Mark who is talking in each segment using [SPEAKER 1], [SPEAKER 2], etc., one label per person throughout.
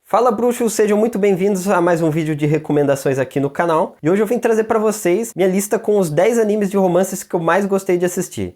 [SPEAKER 1] Fala bruxos, sejam muito bem-vindos a mais um vídeo de recomendações aqui no canal. E hoje eu vim trazer pra vocês minha lista com os 10 animes de romances que eu mais gostei de assistir.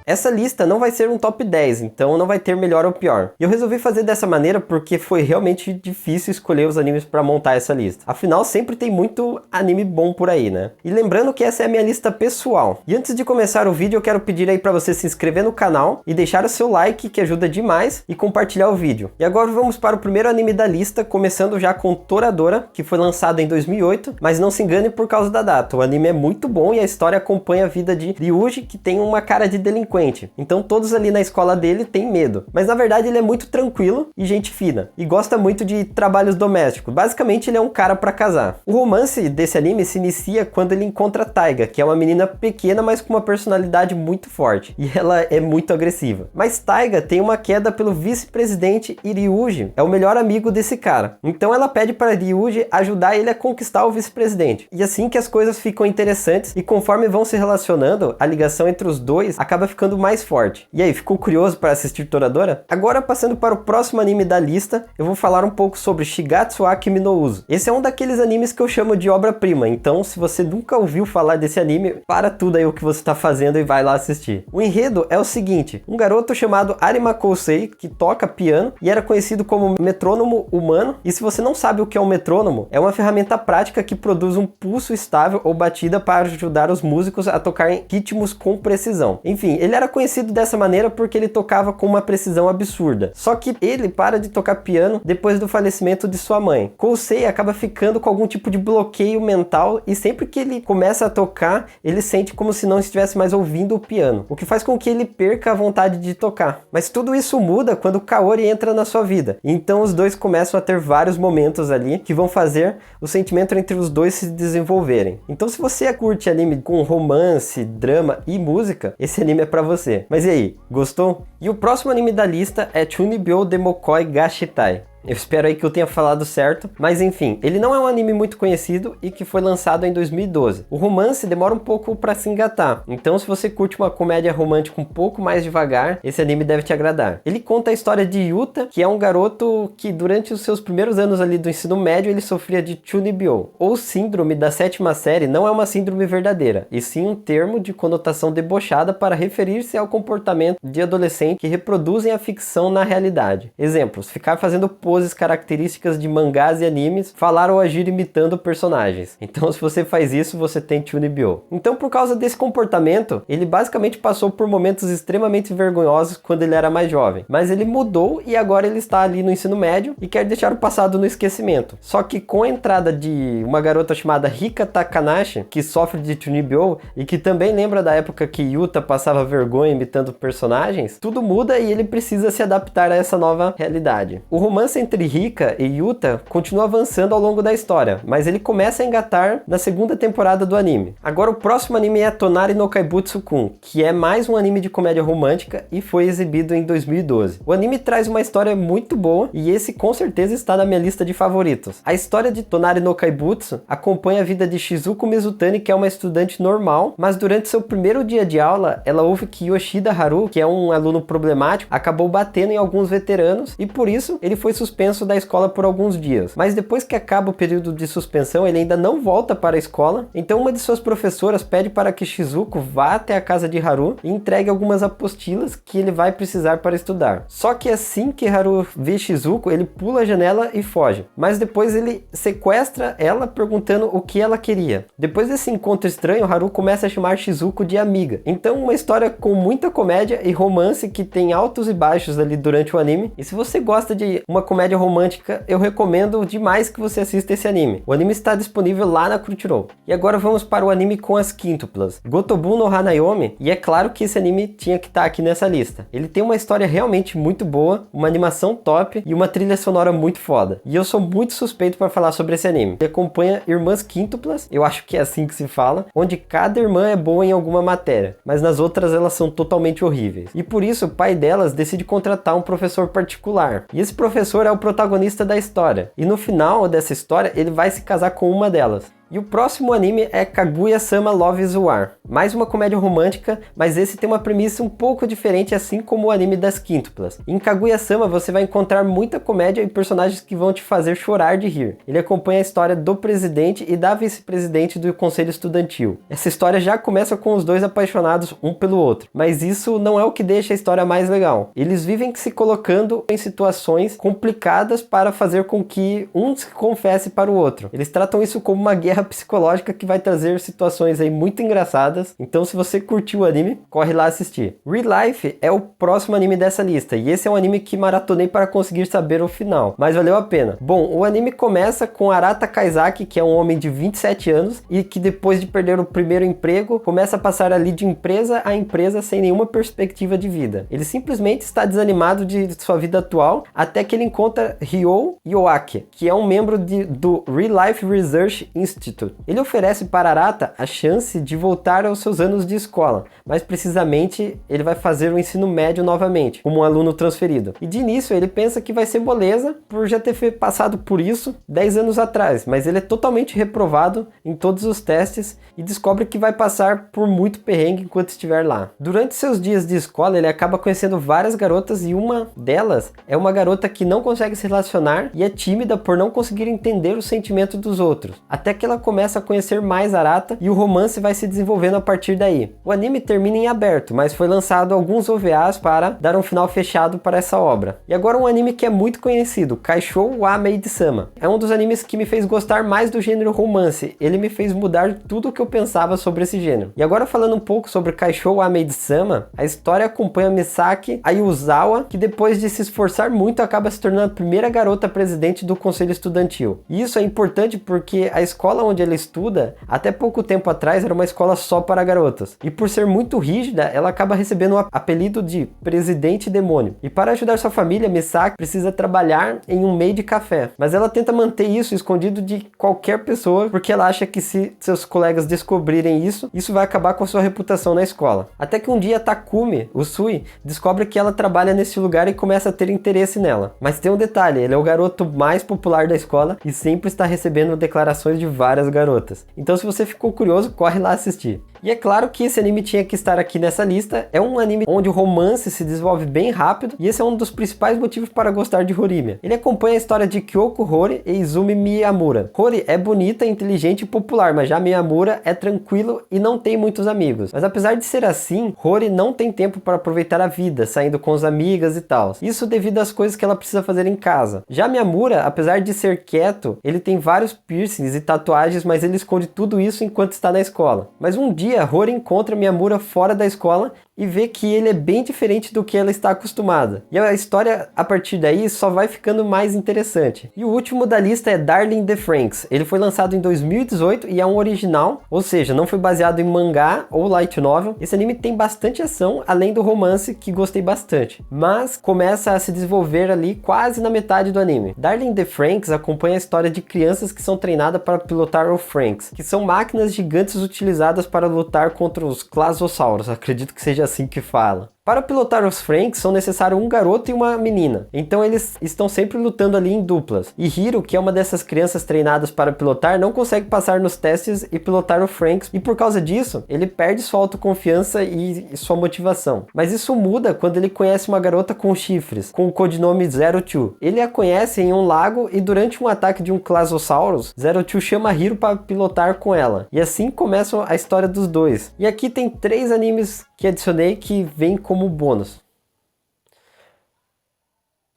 [SPEAKER 1] Essa lista não vai ser um top 10, então não vai ter melhor ou pior. E eu resolvi fazer dessa maneira porque foi realmente difícil escolher os animes para montar essa lista. Afinal, sempre tem muito anime bom por aí, né? E lembrando que essa é a minha lista pessoal. E antes de começar o vídeo, eu quero pedir aí para você se inscrever no canal e deixar o seu like, que ajuda demais, e compartilhar o vídeo. E agora vamos para o primeiro anime da lista, começando já com Toradora, que foi lançado em 2008, mas não se engane por causa da data. O anime é muito bom e a história acompanha a vida de Ryuji, que tem uma cara de delinquente. Então todos ali na escola dele têm medo. Mas na verdade ele é muito tranquilo e gente fina. E gosta muito de trabalhos domésticos. Basicamente ele é um cara pra casar. O romance desse anime se inicia quando ele encontra Taiga, que é uma menina pequena, mas com uma personalidade muito forte. E ela é muito agressiva. Mas Taiga tem uma queda pelo vice-presidente e Ryuji é o melhor amigo desse cara. Então ela pede para Ryuji ajudar ele a conquistar o vice-presidente. E assim que as coisas ficam interessantes e conforme vão se relacionando, a ligação entre os dois acaba ficando mais forte. E aí, ficou curioso para assistir Toradora? Agora, passando para o próximo anime da lista, eu vou falar um pouco sobre Shigatsu wa Kimi no Uso. Esse é um daqueles animes que eu chamo de obra-prima, então se você nunca ouviu falar desse anime, para tudo aí o que você está fazendo e vai lá assistir. O enredo é o seguinte, um garoto chamado Arima Kousei, que toca piano e era conhecido como metrônomo humano, e se você não sabe o que é um metrônomo, é uma ferramenta prática que produz um pulso estável ou batida para ajudar os músicos a tocar em ritmos com precisão. Enfim, ele era conhecido dessa maneira porque ele tocava com uma precisão absurda. Só que ele para de tocar piano depois do falecimento de sua mãe. Kousei acaba ficando com algum tipo de bloqueio mental e sempre que ele começa a tocar, ele sente como se não estivesse mais ouvindo o piano, o que faz com que ele perca a vontade de tocar. Mas tudo isso muda quando Kaori entra na sua vida. Então os dois começam a ter vários momentos ali que vão fazer o sentimento entre os dois se desenvolverem. Então se você curte anime com romance, drama e música, esse anime é pra você. Mas e aí, gostou? E o próximo anime da lista é Chunibyo Demokoi Gashitai. Eu espero aí que eu tenha falado certo, mas enfim, ele não é um anime muito conhecido e que foi lançado em 2012. O romance demora um pouco para se engatar, então se você curte uma comédia romântica um pouco mais devagar, esse anime deve te agradar. Ele conta a história de Yuta, que é um garoto que durante os seus primeiros anos ali do ensino médio ele sofria de Chunibyo, ou síndrome da sétima série. Não é uma síndrome verdadeira, e sim um termo de conotação debochada para referir-se ao comportamento de adolescentes que reproduzem a ficção na realidade. Exemplos, ficar fazendo poses características de mangás e animes, falar ou agir imitando personagens. Então se você faz isso, você tem Chunibyo. Então por causa desse comportamento, ele basicamente passou por momentos extremamente vergonhosos quando ele era mais jovem. Mas ele mudou e agora ele está ali no ensino médio e quer deixar o passado no esquecimento. Só que com a entrada de uma garota chamada Rika Takanashi, que sofre de Chunibyo e que também lembra da época que Yuta passava vergonha imitando personagens, tudo muda e ele precisa se adaptar a essa nova realidade. O romance entre Rika e Yuta continua avançando ao longo da história, mas ele começa a engatar na segunda temporada do anime. Agora o próximo anime é Tonari no Kaibutsu-kun, que é mais um anime de comédia romântica e foi exibido em 2012. O anime traz uma história muito boa e esse com certeza está na minha lista de favoritos. A história de Tonari no Kaibutsu acompanha a vida de Shizuko Mizutani, que é uma estudante normal, mas durante seu primeiro dia de aula, ela ouve que Yoshida Haru, que é um aluno problemático, acabou batendo em alguns veteranos e por isso ele foi suspenso da escola por alguns dias. Mas depois que acaba o período de suspensão, ele ainda não volta para a escola, então uma de suas professoras pede para que Shizuko vá até a casa de Haru e entregue algumas apostilas que ele vai precisar para estudar. Só que assim que Haru vê Shizuko, ele pula a janela e foge. Mas depois ele sequestra ela perguntando o que ela queria. Depois desse encontro estranho, Haru começa a chamar Shizuko de amiga. Então uma história com muita comédia e romance que tem altos e baixos ali durante o anime. E se você gosta de uma comédia romântica, eu recomendo demais que você assista esse anime. O anime está disponível lá na Crunchyroll. E agora vamos para o anime com as quíntuplas, Gotobu no Hanayomi, e é claro que esse anime tinha que estar aqui nessa lista. Ele tem uma história realmente muito boa, uma animação top e uma trilha sonora muito foda. E eu sou muito suspeito para falar sobre esse anime. Ele acompanha irmãs quíntuplas, eu acho que é assim que se fala, onde cada irmã é boa em alguma matéria, mas nas outras elas são totalmente horríveis. E por isso o pai delas decide contratar um professor particular. E esse professor é o protagonista da história. E no final dessa história, ele vai se casar com uma delas. E o próximo anime é Kaguya-sama Love is War. Mais uma comédia romântica, mas esse tem uma premissa um pouco diferente, assim como o anime das quíntuplas. Em Kaguya-sama você vai encontrar muita comédia e personagens que vão te fazer chorar de rir. Ele acompanha a história do presidente e da vice-presidente do conselho estudantil. Essa história já começa com os dois apaixonados um pelo outro, mas isso não é o que deixa a história mais legal. Eles vivem se colocando em situações complicadas para fazer com que um se confesse para o outro. Eles tratam isso como uma guerra psicológica que vai trazer situações aí muito engraçadas. Então se você curtiu o anime, corre lá assistir. Real Life é o próximo anime dessa lista, e esse é um anime que maratonei para conseguir saber o final, mas valeu a pena. Bom, o anime começa com Arata Kaizaki, que é um homem de 27 anos e que depois de perder o primeiro emprego, começa a passar ali de empresa a empresa sem nenhuma perspectiva de vida. Ele simplesmente está desanimado de sua vida atual, até que ele encontra Ryo Yoaki, que é um membro do Real Life Research Institute. Ele oferece para Arata a chance de voltar aos seus anos de escola, mas precisamente ele vai fazer o ensino médio novamente, como um aluno transferido. E de início ele pensa que vai ser moleza por já ter passado por isso 10 anos atrás, mas ele é totalmente reprovado em todos os testes e descobre que vai passar por muito perrengue enquanto estiver lá. Durante seus dias de escola ele acaba conhecendo várias garotas e uma delas é uma garota que não consegue se relacionar e é tímida por não conseguir entender o sentimento dos outros, até que ela começa a conhecer mais Arata e o romance vai se desenvolvendo a partir daí. O anime termina em aberto, mas foi lançado alguns OVAs para dar um final fechado para essa obra. E agora um anime que é muito conhecido, Kaishou wa Maid-sama. É um dos animes que me fez gostar mais do gênero romance. Ele me fez mudar tudo o que eu pensava sobre esse gênero. E agora falando um pouco sobre Kaishou wa Maid-sama, a história acompanha Misaki Ayuzawa, que depois de se esforçar muito acaba se tornando a primeira garota presidente do conselho estudantil. E isso é importante porque a escola onde ela estuda, até pouco tempo atrás, era uma escola só para garotas. E por ser muito rígida, ela acaba recebendo o apelido de Presidente Demônio. E para ajudar sua família, Misaki precisa trabalhar em um meio de café. Mas ela tenta manter isso escondido de qualquer pessoa, porque ela acha que se seus colegas descobrirem isso vai acabar com a sua reputação na escola. Até que um dia Takumi, o Sui, descobre que ela trabalha nesse lugar e começa a ter interesse nela. Mas tem um detalhe, ele é o garoto mais popular da escola e sempre está recebendo declarações de várias garotas. Então se você ficou curioso, corre lá assistir. E é claro que esse anime tinha que estar aqui nessa lista. É um anime onde o romance se desenvolve bem rápido e esse é um dos principais motivos para gostar de Horimiya. Ele acompanha a história de Kyoko Hori e Izumi Miyamura. Hori é bonita, inteligente e popular, mas já Miyamura é tranquilo e não tem muitos amigos. Mas apesar de ser assim, Hori não tem tempo para aproveitar a vida, saindo com as amigas e tal. Isso devido às coisas que ela precisa fazer em casa. Já Miyamura, apesar de ser quieto, ele tem vários piercings e tatuagens, mas ele esconde tudo isso enquanto está na escola. Mas um dia Hori encontra Miyamura fora da escola e vê que ele é bem diferente do que ela está acostumada. E a história, a partir daí, só vai ficando mais interessante. E o último da lista é Darling in the Franxx. Ele foi lançado em 2018 e é um original, ou seja, não foi baseado em mangá ou light novel. Esse anime tem bastante ação, além do romance, que gostei bastante. Mas começa a se desenvolver ali quase na metade do anime. Darling in the Franxx acompanha a história de crianças que são treinadas para pilotar o Franxx, que são máquinas gigantes utilizadas para lutar contra os Clasossauros. Acredito que seja assim que fala. Para pilotar os Franxx são necessários um garoto e uma menina, então eles estão sempre lutando ali em duplas. E Hiro, que é uma dessas crianças treinadas para pilotar, não consegue passar nos testes e pilotar o Franxx, e por causa disso, ele perde sua autoconfiança e sua motivação. Mas isso muda quando ele conhece uma garota com chifres, com o codinome Zero Two. Ele a conhece em um lago e durante um ataque de um Clasosaurus, Zero Two chama Hiro para pilotar com ela. E assim começa a história dos dois. E aqui tem 3 animes que adicionei que vêm como bônus.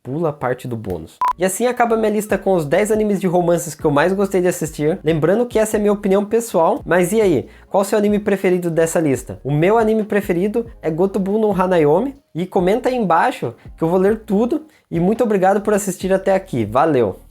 [SPEAKER 1] Pula a parte do bônus. E assim acaba minha lista com os 10 animes de romances que eu mais gostei de assistir. Lembrando que essa é a minha opinião pessoal, mas e aí? Qual o seu anime preferido dessa lista? O meu anime preferido é Gotobu no Hanayomi. E comenta aí embaixo que eu vou ler tudo. E muito obrigado por assistir até aqui. Valeu!